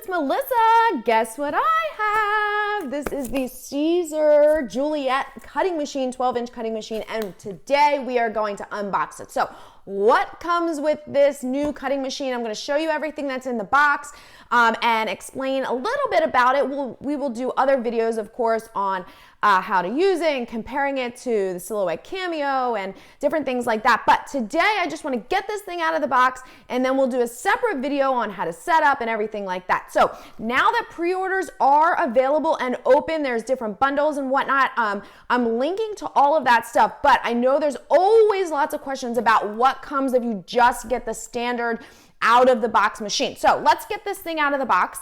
it's Melissa. Guess what I have? This is the Siser Juliet cutting machine, 12-inch cutting machine, and today we are going to unbox it. So what comes with this new cutting machine? I'm going to show you everything that's in the box and explain a little bit about it. We will do other videos, of course, on how to use it and comparing it to the Silhouette Cameo and different things like that. But today I just want to get this thing out of the box, and then we'll do a separate video on how to set up and everything like that. So now that pre-orders are available and open, there's different bundles and whatnot. I'm linking to all of that stuff, but I know there's always lots of questions about what comes if you just get the standard out of the box machine. So let's get this thing out of the box.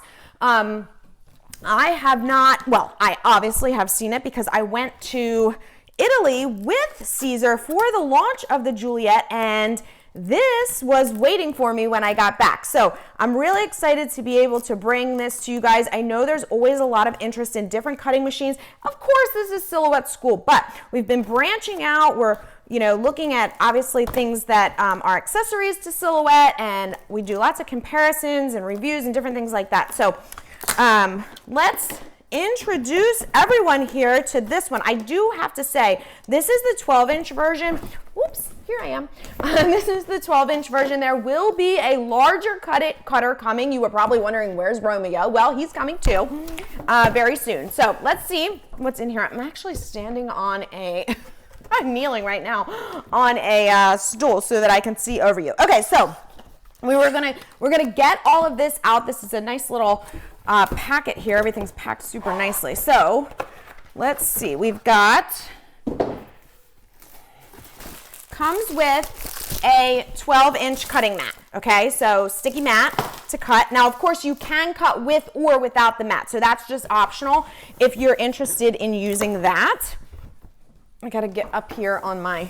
I have not, well, I obviously have seen it because I went to Italy with Siser for the launch of the Juliet, and this was waiting for me when I got back. So I'm really excited to be able to bring this to you guys. I know there's always a lot of interest in different cutting machines. Of course, this is Silhouette School, but we've been branching out. We're looking at obviously things that are accessories to Silhouette, and we do lots of comparisons and reviews and different things like that. So let's introduce everyone here to this one. I do have to say, this is the 12-inch version. Whoops, here I am. This is the 12-inch version. There will be a larger cutter coming. You were probably wondering, where's Romeo? Well, he's coming too very soon. So let's see what's in here. I'm actually standing on a, I'm kneeling right now on a stool so that I can see over you. Okay, so we're gonna get all of this out. This is a nice little packet here. Everything's packed super nicely. So let's see. We've got, comes with a 12-inch cutting mat. Okay, so sticky mat to cut. Now, of course, you can cut with or without the mat. So that's just optional if you're interested in using that. I gotta get up here on my,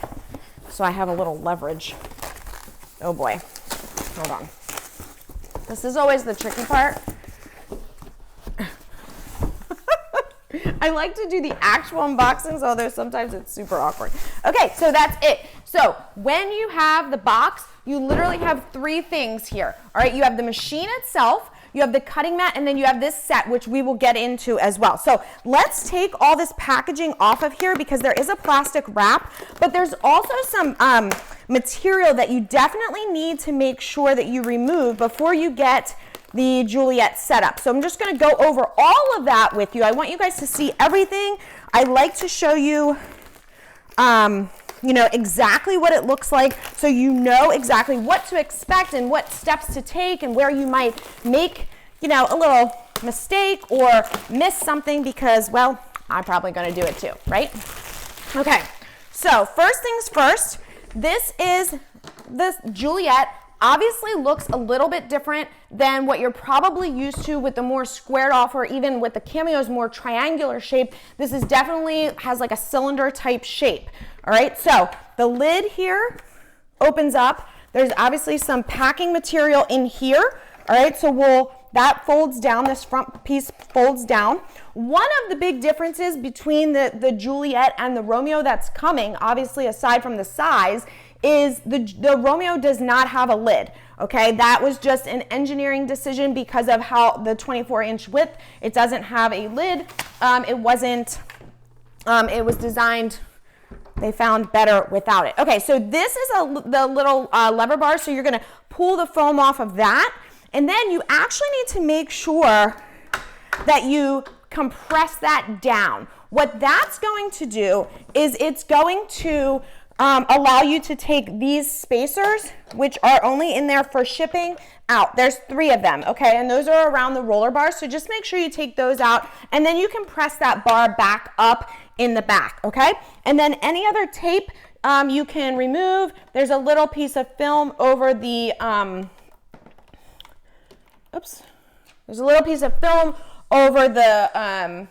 so I have a little leverage. Oh boy. Hold on. This is always the tricky part. I like to do the actual unboxings, although sometimes it's super awkward. Okay, so that's it. So when you have the box, you literally have three things here. All right, you have the machine itself, you have the cutting mat, and then you have this set, which we will get into as well. So let's take all this packaging off of here because there is a plastic wrap, but there's also some material that you definitely need to make sure that you remove before you get the Juliet setup. So I'm just going to go over all of that with you. I want you guys to see everything. I like to show you, exactly what it looks like, so you know exactly what to expect and what steps to take and where you might make, a little mistake or miss something because, well, I'm probably going to do it too, right? Okay, so first things first, this Juliet obviously looks a little bit different than what you're probably used to with the more squared off, or even with the Cameo's more triangular shape. This is definitely has like a cylinder type shape. All right, so the lid here opens up. There's obviously some packing material in here. All right, so that folds down, this front piece folds down. One of the big differences between the Juliet and the Romeo that's coming, obviously aside from the size, is the Romeo does not have a lid. Okay, that was just an engineering decision because of how the 24-inch width, it doesn't have a lid. It was designed, they found better without it. Okay, so this is the little lever bar, so you're gonna pull the foam off of that, and then you actually need to make sure that you compress that down. What that's going to do is it's going to allow you to take these spacers, which are only in there for shipping, out. There's 3 of them, okay? And those are around the roller bar, so just make sure you take those out, and then you can press that bar back up in the back, okay? And then any other tape you can remove. There's a little piece of film over the, there's a little piece of film over the,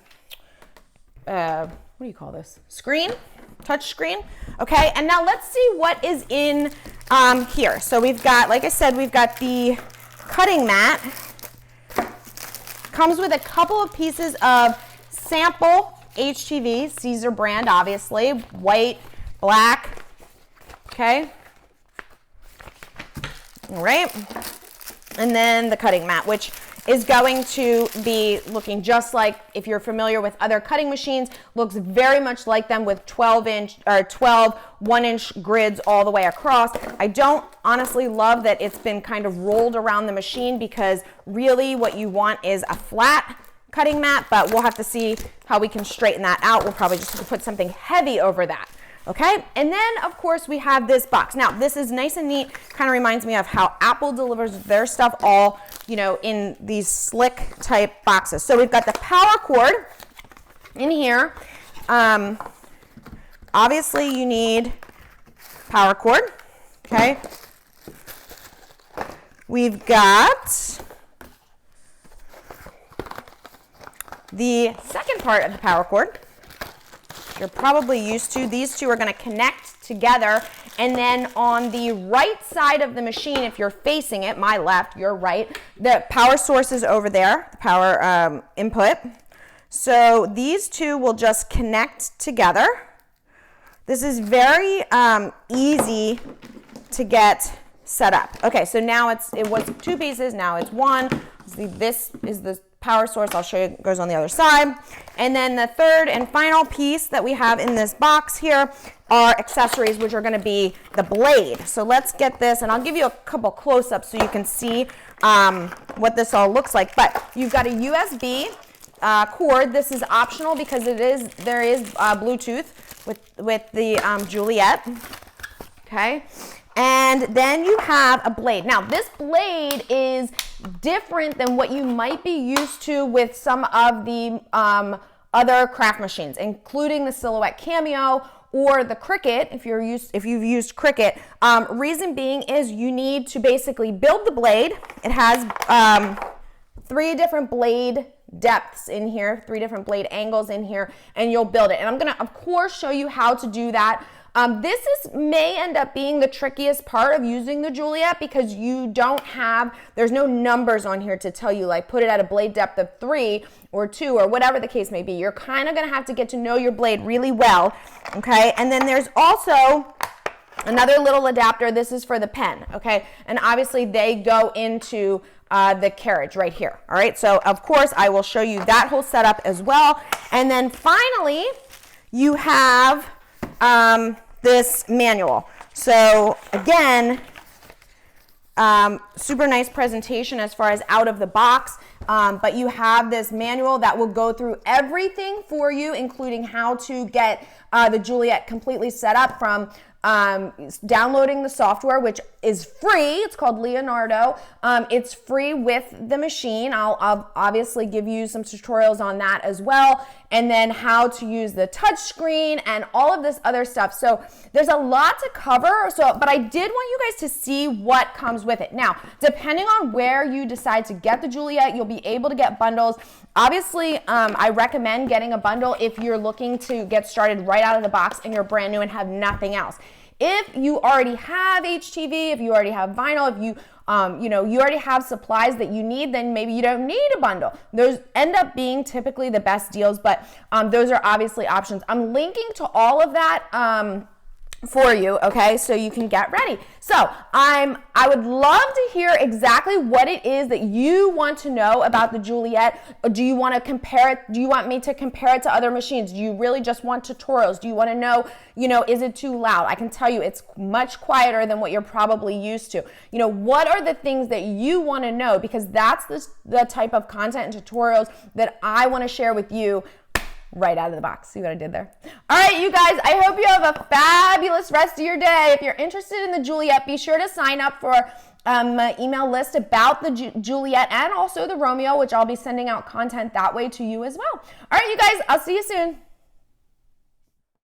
what do you call this? Screen? Touch screen. Okay, and now let's see what is in here. So we've got, like I said, we've got the cutting mat. Comes with a couple of pieces of sample HTV, Siser brand, obviously, white, black. Okay. All right. And then the cutting mat, which is going to be looking just like, if you're familiar with other cutting machines, looks very much like them with 12 1-inch grids all the way across. I don't honestly love that it's been kind of rolled around the machine, because really what you want is a flat cutting mat, but we'll have to see how we can straighten that out. We'll probably just put something heavy over that. Okay, and then of course we have this box. Now this is nice and neat, kind of reminds me of how Apple delivers their stuff, all, you know, in these slick type boxes. So we've got the power cord in here. Obviously you need power cord, okay? We've got the second part of the power cord. You're probably used to. These two are going to connect together, and then on the right side of the machine, if you're facing it, my left, your right, the power source is over there, the power input. So these two will just connect together. This is very easy to get set up. Okay, so now it was two pieces, now it's one. This is the power source. I'll show you, it goes on the other side. And then the third and final piece that we have in this box here are accessories, which are going to be the blade. So let's get this, and I'll give you a couple close-ups so you can see what this all looks like. But you've got a USB cord. This is optional because there is Bluetooth with the Juliet. Okay. And then you have a blade. Now, this blade is different than what you might be used to with some of the other craft machines, including the Silhouette Cameo or the Cricut, if you've used Cricut. Reason being is you need to basically build the blade. It has 3 different blade depths in here, 3 different blade angles in here, and you'll build it. And I'm gonna, of course, show you how to do that. This may end up being the trickiest part of using the Juliet, because there's no numbers on here to tell you, like, put it at a blade depth of 3 or 2 or whatever the case may be. You're kind of going to have to get to know your blade really well, okay? And then there's also another little adapter. This is for the pen, okay? And obviously they go into the carriage right here, all right? So, of course, I will show you that whole setup as well. And then finally, you have this manual. So again, super nice presentation as far as out of the box, but you have this manual that will go through everything for you, including how to get the Juliet completely set up, from downloading the software, which is free. It's called Leonardo. It's free with the machine. I'll obviously give you some tutorials on that as well, and then how to use the touch screen and all of this other stuff. So there's a lot to cover. But I did want you guys to see what comes with it. Now, depending on where you decide to get the Juliet, you'll be able to get bundles. Obviously, I recommend getting a bundle if you're looking to get started right out of the box and you're brand new and have nothing else. If you already have HTV, if you already have vinyl, if you you already have supplies that you need, then maybe you don't need a bundle. Those end up being typically the best deals, but those are obviously options. I'm linking to all of that for you, okay, so you can get ready. So I would love to hear exactly what it is that you want to know about the Juliet. Do you want to compare it? Do you want me to compare it to other machines? Do you really just want tutorials? Do you want to know, is it too loud? I can tell you it's much quieter than what you're probably used to. What are the things that you want to know? Because that's the type of content and tutorials that I want to share with you right out of the box. See what I did there? All right, you guys, I hope you have a fabulous rest of your day. If you're interested in the Juliet, be sure to sign up for my email list about the Juliet and also the Romeo, which I'll be sending out content that way to you as well. All right, you guys, I'll see you soon.